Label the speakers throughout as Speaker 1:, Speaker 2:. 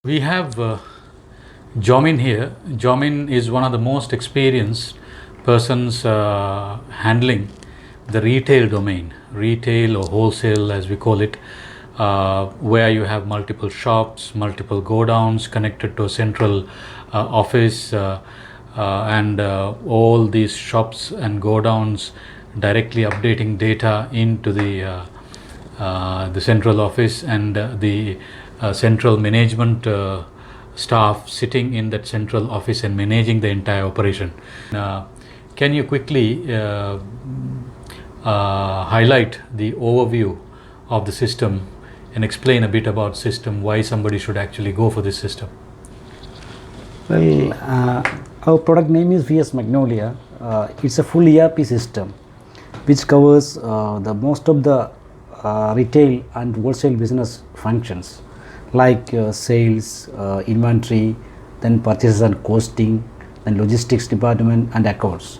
Speaker 1: We have Jomin here. Jomin is one of the most experienced persons handling the retail domain, retail or wholesale as we call it, where you have multiple shops, multiple godowns connected to a central office, and all these shops and godowns directly updating data into the central office, and the central management staff sitting in that central office and managing the entire operation. Can you quickly highlight the overview of the system and explain a bit about system, why somebody should actually go for this system?
Speaker 2: Well, our product name is VS Magnolia. It's a full ERP system which covers the most of the retail and wholesale business functions like sales, inventory, then purchases and costing, then logistics department and accounts.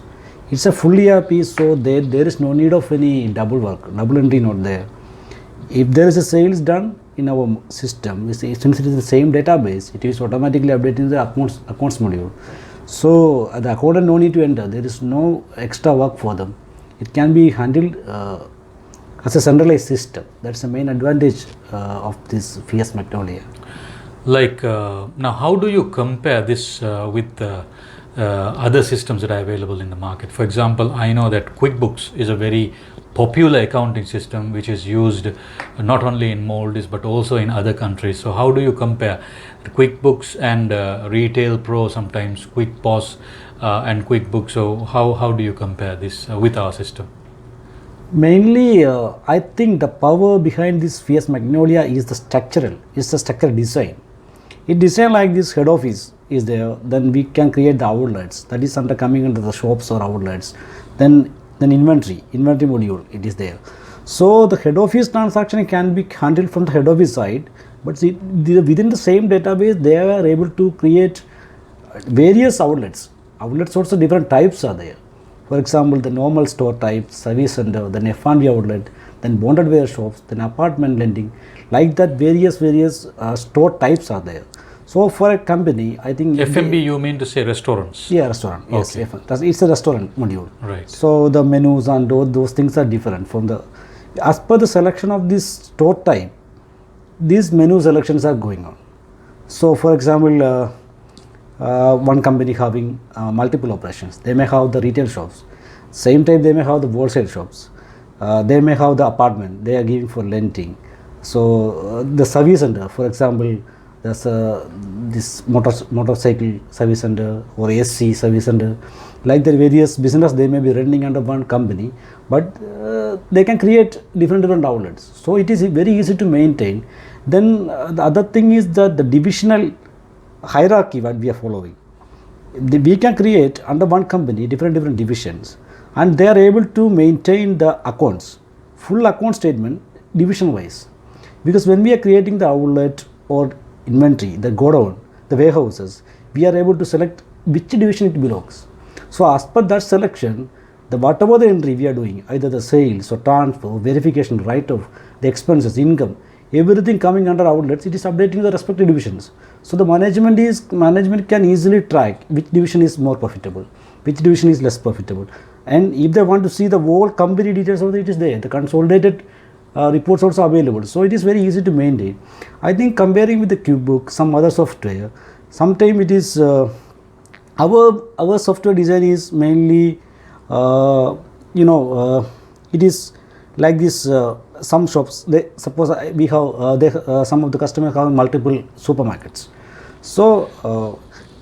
Speaker 2: It's a full ERP, so there is no need of any double work, double entry not there. If there is a sales done in our system, since it is the same database, it is automatically updating the accounts module. So the accountant no need to enter, there is no extra work for them. It can be handled as a centralized system. That's the main advantage of this VS Magnolia.
Speaker 1: Like now, how do you compare this with other systems that are available in the market? For example, I know that QuickBooks is a very popular accounting system which is used not only in Maldives but also in other countries. So how do you compare QuickBooks and Retail Pro, sometimes QuickPOS and QuickBooks? So how do you compare this with our system?
Speaker 2: Mainly, I think the power behind this VS Magnolia is the structural design. It designed like this head office is there, then we can create the outlets, that is under coming under the shops or outlets. Then inventory module, it is there. So the head office transaction can be handled from the head office side, but within the same database they are able to create various outlets. Outlets also different types are there. For example, the normal store type, service center, then F&B outlet, then bonded ware shops, then apartment lending, like that various store types are there. So for a company, I think
Speaker 1: F&B, you mean to say restaurants?
Speaker 2: Yeah, restaurant. Yes,
Speaker 1: okay.
Speaker 2: It's a restaurant module.
Speaker 1: Right.
Speaker 2: So the menus and those things are different from the. As per the selection of this store type, these menu selections are going on. So for example, one company having multiple operations. They may have the retail shops. Same time they may have the wholesale shops. They may have the apartment. They are giving for renting. So the service center, for example, there's this motorcycle service center or SC service center. Like the various business they may be running under one company, but they can create different outlets. So it is very easy to maintain. Then the other thing is that the divisional hierarchy what we are following. We can create under one company different divisions, and they are able to maintain the accounts, full account statement division wise. Because when we are creating the outlet or inventory, the godown, the warehouses, we are able to select which division it belongs. So as per that selection, the whatever the entry we are doing, either the sales or transfer, verification, write-off, the expenses, income, everything coming under outlets, it is updating the respective divisions. So the management can easily track which division is more profitable, which division is less profitable. And if they want to see the whole company details also, it is there. The consolidated reports also available. So it is very easy to maintain. I think comparing with the QuickBooks, some other software, sometimes it is our software design is mainly it is like this. Some shops, they suppose we have some of the customers have multiple supermarkets. So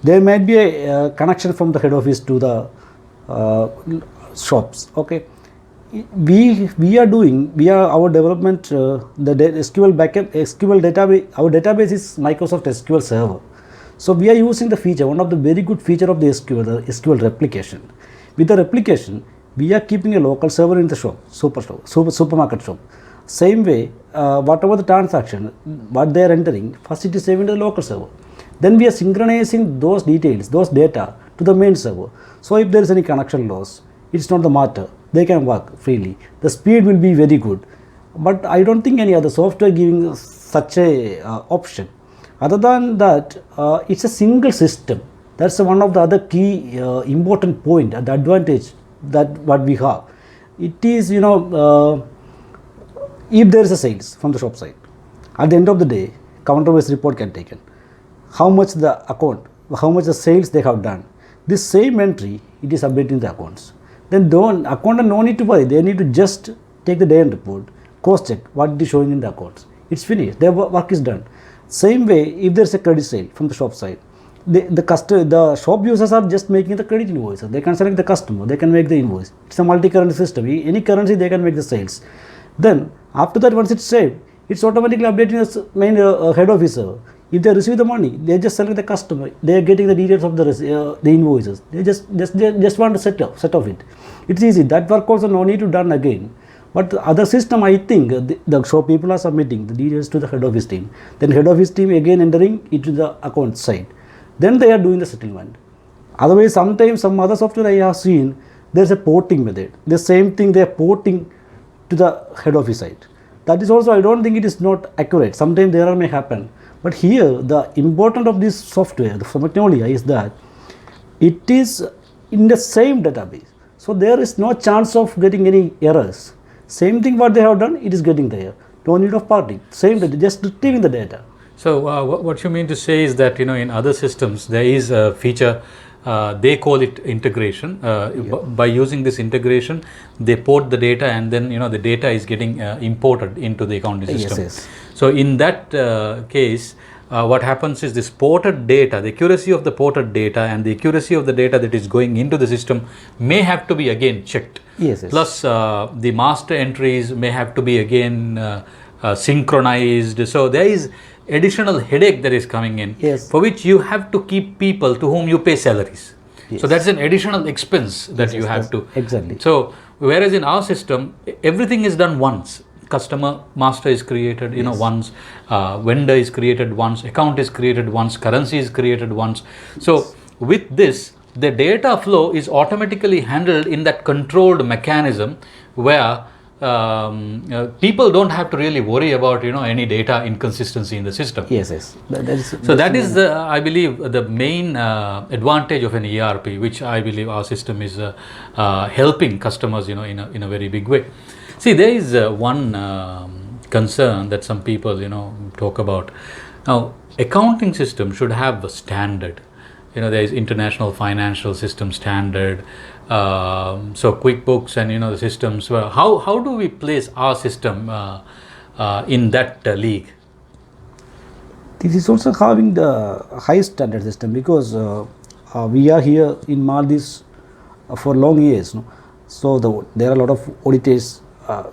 Speaker 2: there might be a connection from the head office to the shops. Okay. Our development, the SQL backup, SQL database, our database is Microsoft SQL Server. So we are using the feature, one of the very good feature of the SQL, the SQL replication. With the replication, we are keeping a local server in the shop, supermarket shop. Same way, whatever the transaction, what they are entering, first it is saving to the local server. Then we are synchronizing those details, those data to the main server. So if there is any connection loss, it's not the matter. They can work freely. The speed will be very good. But I don't think any other software giving such a option. Other than that, it's a single system. That's one of the other key important point and advantage that what we have. It is, if there is a sales from the shop side, at the end of the day, counter-based report can taken. How much the account, how much the sales they have done. This same entry, it is updating the accounts. Then accountant no need to worry. They need to just take the day-end report, cost check what it is showing in the accounts. It's finished. Their work is done. Same way, if there is a credit sale from the shop side, the shop users are just making the credit invoices. They can select the customer. They can make the invoice. It's a multi-currency system. Any currency they can make the sales. Then after that, once it's saved, it's automatically updating the main head officer. If they receive the money, they just select the customer. They are getting the details of the invoices. They just want to set off it. It's easy. That work also no need to done again. But the other system, I think the shop people are submitting the details to the head office team. Then head office team again entering into the account side. Then they are doing the settlement. Otherwise, sometimes some other software I have seen, there is a porting method. The same thing they are porting to the head office side. That is also, I don't think it is not accurate. Sometimes error may happen. But here, the importance of this software, the Magnolia, is that it is in the same database. So there is no chance of getting any errors. Same thing what they have done, it is getting there. No need of parting. Same data, just retrieving the data.
Speaker 1: So what you mean to say is that in other systems there is a feature, they call it integration. By using this integration, they port the data and then the data is getting imported into the accounting system.
Speaker 2: Yes.
Speaker 1: So in that case, what happens is this ported data, the accuracy of the ported data and the accuracy of the data that is going into the system may have to be again checked.
Speaker 2: Yes.
Speaker 1: Plus the master entries may have to be again synchronized. So there is additional headache that is coming in, for which you have to keep people to whom you pay salaries. So that's an additional expense that you have to.
Speaker 2: Exactly.
Speaker 1: So whereas in our system, everything is done once. Customer master is created once, vendor is created once, account is created once, currency is created once. So with this, the data flow is automatically handled in that controlled mechanism where people don't have to really worry about any data inconsistency in the system.
Speaker 2: Yes.
Speaker 1: That is I believe the main advantage of an ERP, which I believe our system is helping customers in a very big way. See, there is one concern that some people talk about. Now, accounting system should have a standard. There is International Financial System Standard. So QuickBooks and the systems. How do we place our system in that league?
Speaker 2: This is also having the high standard system because we are here in Maldives for long years. So there are a lot of auditors.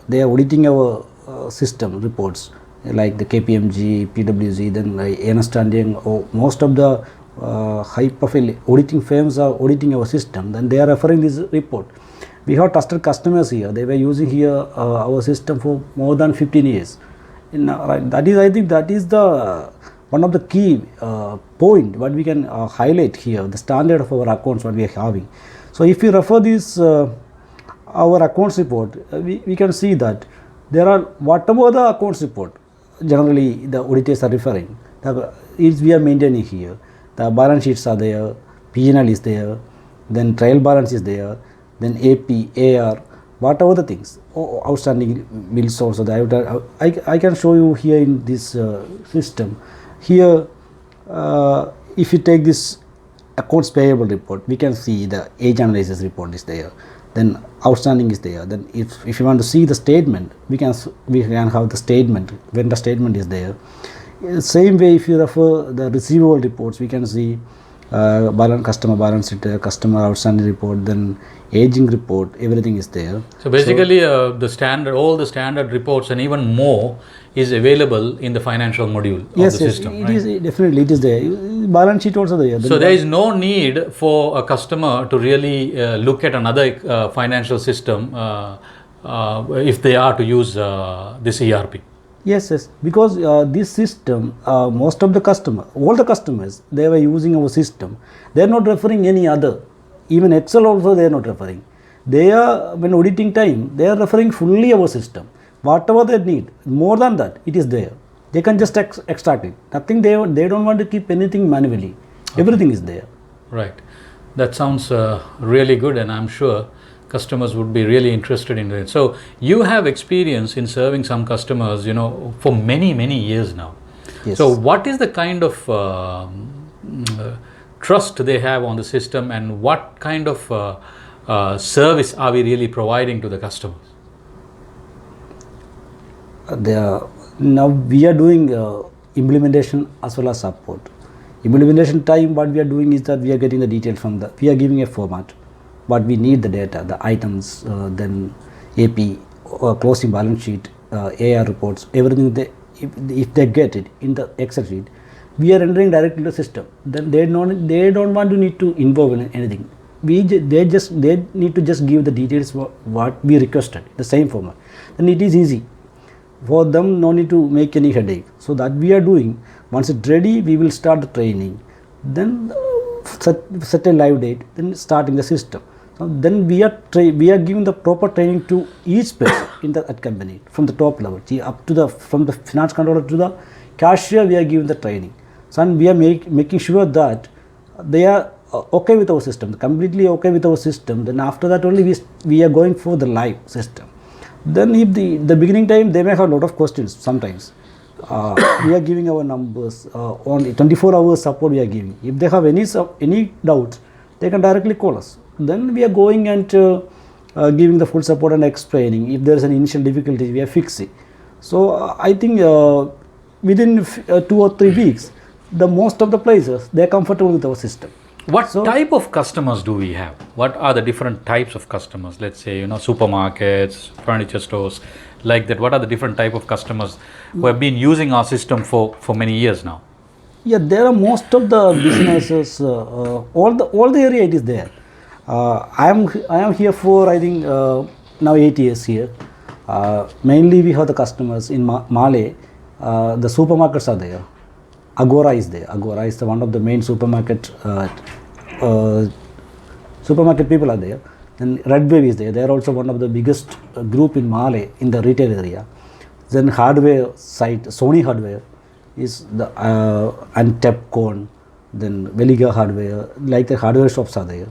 Speaker 2: They are auditing our system reports like the KPMG, PwC. Then I understanding most of the high-profile auditing firms are auditing our system. Then they are referring this report. We have trusted customers here. They were using here our system for more than 15 years. That is, I think, that is the one of the key point what we can highlight here. The standard of our accounts what we are having. So if you refer this our accounts report, we can see that there are whatever the accounts report generally the auditors are referring. We are maintaining here. The balance sheets are there, P&L is there, then trial balance is there, then AP, AR, whatever the things, outstanding bills also. I can show you here in this system. Here, if you take this accounts payable report, we can see the age analysis report is there. Then outstanding is there. Then if you want to see the statement, we can have the statement, vendor statement is there. Same way, if you refer the receivable reports, we can see customer balance sheet, customer outstanding report, then aging report, everything is there.
Speaker 1: So basically, all the standard reports and even more is available in the financial module of the system.
Speaker 2: Yes, it is definitely it is there. Balance sheet also there.
Speaker 1: So there is no need for a customer to really look at another financial system if they are to use this ERP.
Speaker 2: Yes, because this system, most of the all the customers, they were using our system. They are not referring any other. Even Excel also they are not referring. They are, when auditing time, they are referring fully our system. Whatever they need, more than that, it is there. They can just extract it. Nothing, they don't want to keep anything manually. Everything is there.
Speaker 1: Right. That sounds really good, and I'm sure customers would be really interested in it. So you have experience in serving some customers, for many years now.
Speaker 2: Yes.
Speaker 1: So what is the kind of trust they have on the system, and what kind of service are we really providing to the customers?
Speaker 2: Now we are doing implementation as well as support. Implementation time, what we are doing is that we are getting the details from we are giving a format, but we need the data, the items, then AP, closing balance sheet, AR reports, everything. If they get it in the Excel sheet, we are entering directly into the system. Then they don't want to need to involve in anything. They need to just give the details what we requested, the same format. Then it is easy for them, no need to make any headache. So that we are doing. Once it's ready, we will start the training. Then set a live date. Then starting the system. So then we are giving the proper training to each person in that company from the top level, up to from the finance controller to the cashier. We are giving the training. So and we are making sure that they are okay with our system, completely okay with our system. Then after that only we are going for the live system. Then if the beginning time, they may have a lot of questions sometimes. We are giving our numbers, only 24 hours support we are giving. If they have any doubts, they can directly call us. Then we are going and giving the full support and explaining. If there is an initial difficulty, we are fixing. So I think within 2 or 3 weeks, the most of the places, they are comfortable with our system.
Speaker 1: What type of customers do we have? What are the different types of customers? Let's say, supermarkets, furniture stores, like that. What are the different type of customers who have been using our system for many years now?
Speaker 2: Yeah, there are most of the businesses, all the area it is there. I am here for, I think, now 8 years here. Mainly we have the customers in Malé. The supermarkets are there. Agora is there. Agora is one of the main supermarket people are there. Then Red Wave is there. They are also one of the biggest group in Malé in the retail area. Then hardware side, Sony Hardware is the and Tepcon. Then Veliga Hardware, like the hardware shops are there.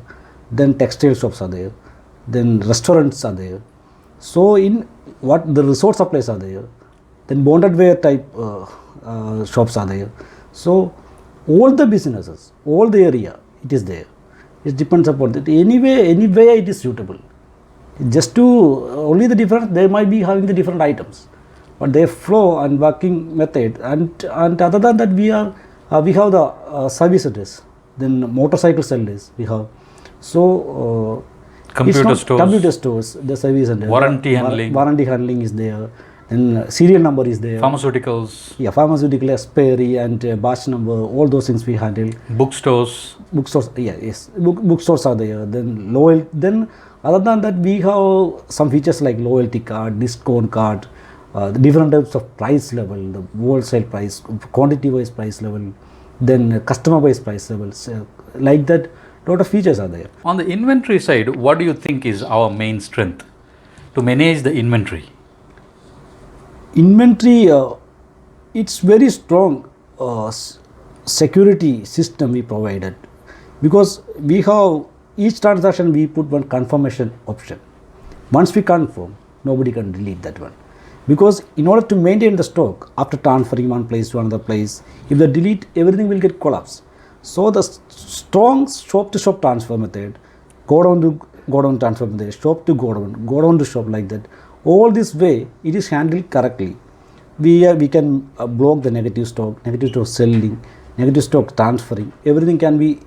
Speaker 2: Then textile shops are there. Then restaurants are there. So in what the resort supplies are there. Then bonded wear type shops are there. So all the businesses, all the area, it is there. It depends upon that. Anyway it is suitable. Just to only the difference, they might be having the different items, but their flow and working method, and other than that, we have the service address, then motorcycle sellers we have. So
Speaker 1: computer
Speaker 2: stores, the service and
Speaker 1: warranty
Speaker 2: handling is there. Then serial number is there.
Speaker 1: Pharmaceuticals.
Speaker 2: Yeah, pharmaceutical, expiry and batch number, all those things we handle.
Speaker 1: Bookstores.
Speaker 2: Yeah, yes. Bookstores are there. Then other than that, we have some features like loyalty card, discount card, the different types of price level, the wholesale price, quantity wise price level, then customer wise price levels, like that. Lot of features are there.
Speaker 1: On the inventory side, what do you think is our main strength to manage the inventory?
Speaker 2: Inventory, it's very strong security system we provided, because we have each transaction we put one confirmation option. Once we confirm, nobody can delete that one, because in order to maintain the stock after transferring one place to another place, if they delete, everything will get collapsed. So the strong shop to shop transfer method, godown to godown transfer method, shop to godown to shop, like that. All this way it is handled correctly. We can block the negative stock selling, negative stock transferring. Everything can be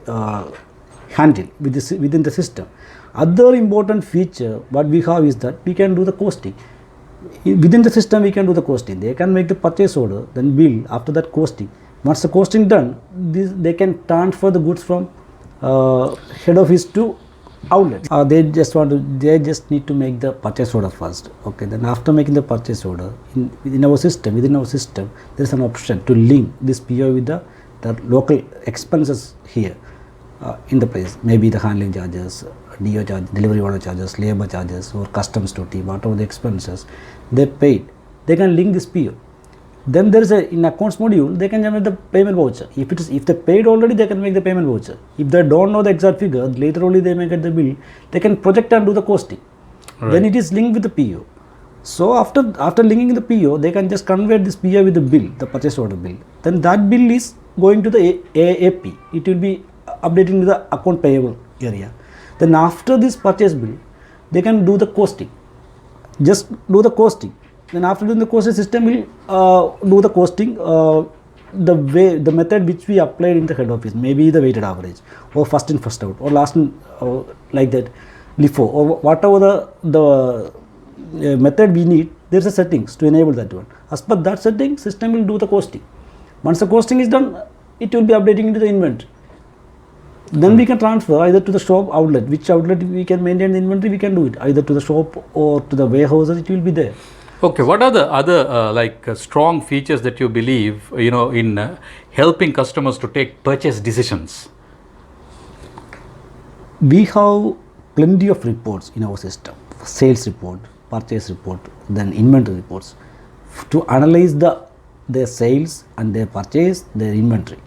Speaker 2: handled within the system. Other important feature what we have is that we can do the costing. Within the system we can do the costing. They can make the purchase order, then bill, after that costing. Once the costing done, they can transfer the goods from head office to outlet. They just need to make the purchase order first. Okay, then after making the purchase order, within our system, there is an option to link this PO with the local expenses here in the place. Maybe the handling charges, DO charge, delivery order charges, labor charges, or customs duty, whatever the expenses they paid. They can link this PO. Then there is in accounts module they can generate the payment voucher. If they paid already, they can make the payment voucher. If they don't know the exact figure, later only they may get the bill. They can project and do the costing.
Speaker 1: Right.
Speaker 2: Then it is linked with the PO. So after linking the PO, they can just convert this PO with the bill, the purchase order bill. Then that bill is going to the AP. It will be updated to the account payable area. Then after this purchase bill, they can do the costing. Just do the costing. Then after doing the costing, system will do the costing the method which we applied in the head office, maybe the weighted average or first in first out or last in like that, LIFO or whatever the method we need. There's a settings to enable that one. As per that setting, system will do the costing. Once the costing is done, it will be updating into the inventory. Then we can transfer either to the shop outlet, which outlet we can maintain the inventory, we can do it either to the shop or to the warehouses. It will be there.
Speaker 1: Okay, what are the other strong features that you believe in helping customers to take purchase decisions?
Speaker 2: We have plenty of reports in our system: sales report, purchase report, then inventory reports to analyze their sales and their purchase, their inventory.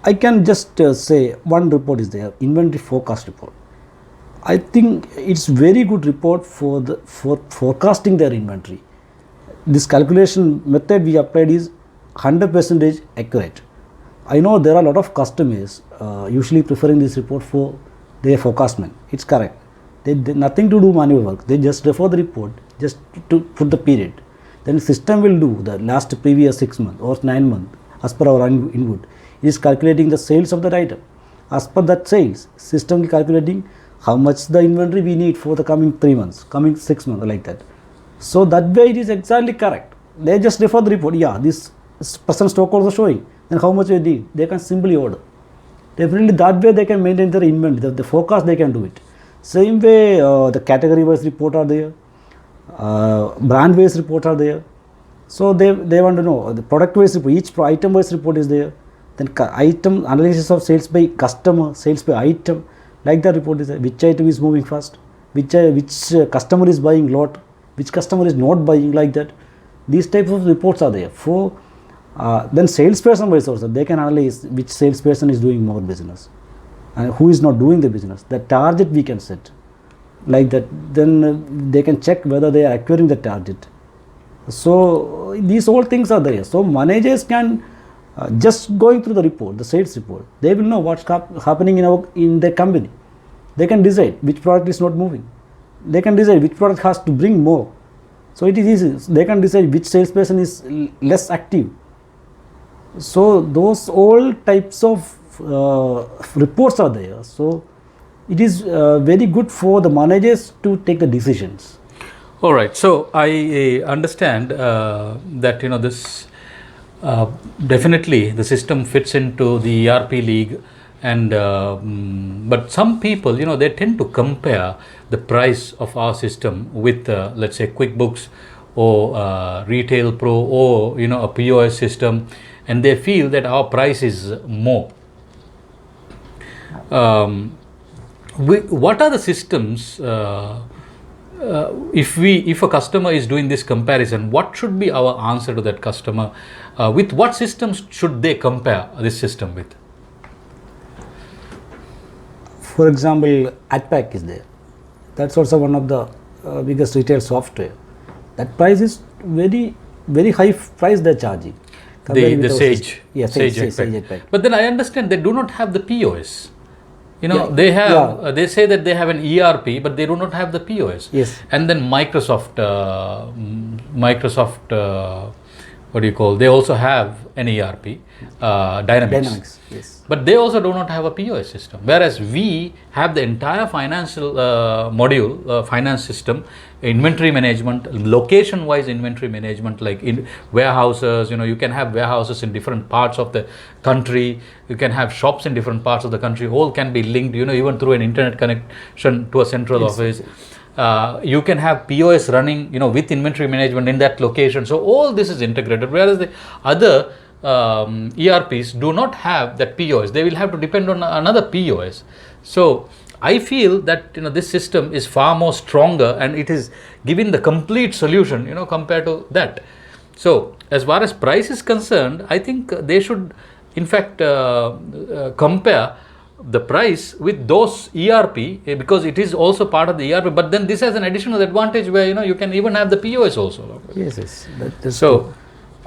Speaker 2: I can just say one report is there, inventory forecast report. I think it's very good report for forecasting their inventory. This calculation method we applied is 100% accurate. I know there are a lot of customers usually preferring this report for their forecastment. It's correct. They nothing to do manual work. They just refer the report just to put the period. Then the system will do the last previous 6 months or 9 months as per our input. It is calculating the sales of that item. As per that sales, system is calculating how much the inventory we need for the coming 3 months, coming 6 months, like that. So that way it is exactly correct. They just refer the report. Yeah, this % stock also showing. Then how much they need? They can simply order. Definitely that way they can maintain their inventory. The forecast they can do it. Same way the category wise report are there, brand wise report are there. So they want to know the product wise report. Each item wise report is there. Then item analysis of sales by customer, sales by item, like that report is there. Which item is moving fast, which customer is buying lot, which customer is not buying, like that. These types of reports are there. For then salesperson wise also they can analyze which salesperson is doing more business and who is not doing the business. The target we can set, like that. Then they can check whether they are acquiring the target. So these all things are there. So managers can just going through the report, the sales report, they will know what's happening in their company. They can decide which product is not moving. They can decide which product has to bring more. So it is easy. They can decide which salesperson is less active. So those all types of reports are there. So it is very good for the managers to take the decisions.
Speaker 1: All right. So I understand that this definitely the system fits into the ERP league, and but some people they tend to compare the price of our system with let's say QuickBooks or Retail Pro or a POS system, and they feel that our price is more. What are the systems? If a customer is doing this comparison, what should be our answer to that customer? With what systems should they compare this system with?
Speaker 2: For example, AdPack is there. That's also one of the biggest retail software. That price is very high price they're charging.
Speaker 1: The Sage.
Speaker 2: Yeah, Sage AdPack.
Speaker 1: But then I understand they do not have the POS. They have. They say that they have an ERP, but they do not have the POS.
Speaker 2: Yes.
Speaker 1: And then Microsoft, what do you call? They also have an ERP, Dynamics.
Speaker 2: Yes.
Speaker 1: But they also do not have a POS system. Whereas we have the entire financial module, finance system, inventory management, location-wise inventory management, like in warehouses. You can have warehouses in different parts of the country. You can have shops in different parts of the country. All can be linked, even through an internet connection to a central office. You can have POS running, with inventory management in that location. So all this is integrated. Whereas the other ERPs do not have that POS. They will have to depend on another POS. So I feel that this system is far more stronger, and it is giving the complete solution compared to that. So as far as price is concerned, I think they should in fact compare the price with those ERP, because it is also part of the ERP, but then this has an additional advantage where you can even have the POS also.
Speaker 2: Yes. That's
Speaker 1: So
Speaker 2: true.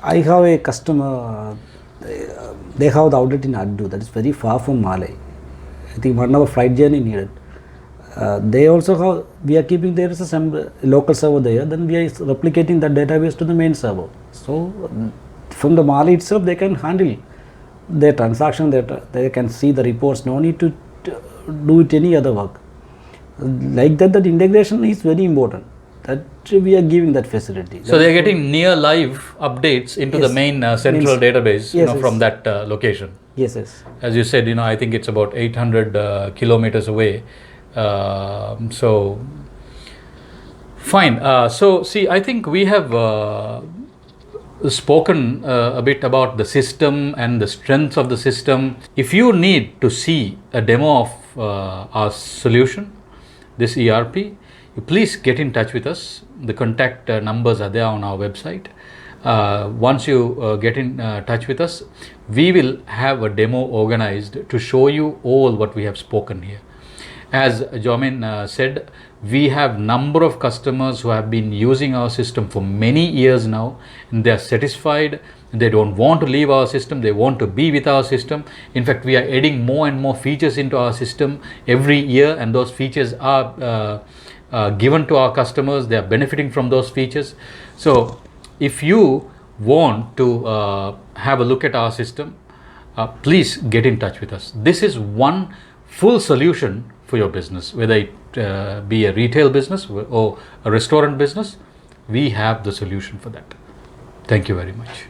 Speaker 2: I have a customer, they have the outlet in Addu, that is very far from Malay. I think 1 hour flight journey needed. They also have, we are keeping there is some local server there, then we are replicating that database to the main server. So from the Mali itself, they can handle their transaction, they can see the reports, no need to do it any other work. Like that integration is very important. That we are giving that facility.
Speaker 1: so they are getting near live updates into the
Speaker 2: Yes.
Speaker 1: main central database,
Speaker 2: Yes,
Speaker 1: from
Speaker 2: yes.
Speaker 1: that location.
Speaker 2: Yes.
Speaker 1: As you said, I think it's about 800 kilometers away. So fine. So see, I think we have spoken a bit about the system and the strengths of the system. If you need to see a demo of our solution, this ERP, you please get in touch with us. The contact numbers are there on our website. Once you get in touch with us, we will have a demo organized to show you all what we have spoken here. As Jomin said, we have number of customers who have been using our system for many years now, and they are satisfied. They don't want to leave our system, they want to be with our system. In fact, we are adding more and more features into our system every year, and those features are given to our customers. They are benefiting from those features. So if you want to have a look at our system, please get in touch with us. This is one full solution for your business, whether it be a retail business or a restaurant business. We have the solution for that. Thank you very much.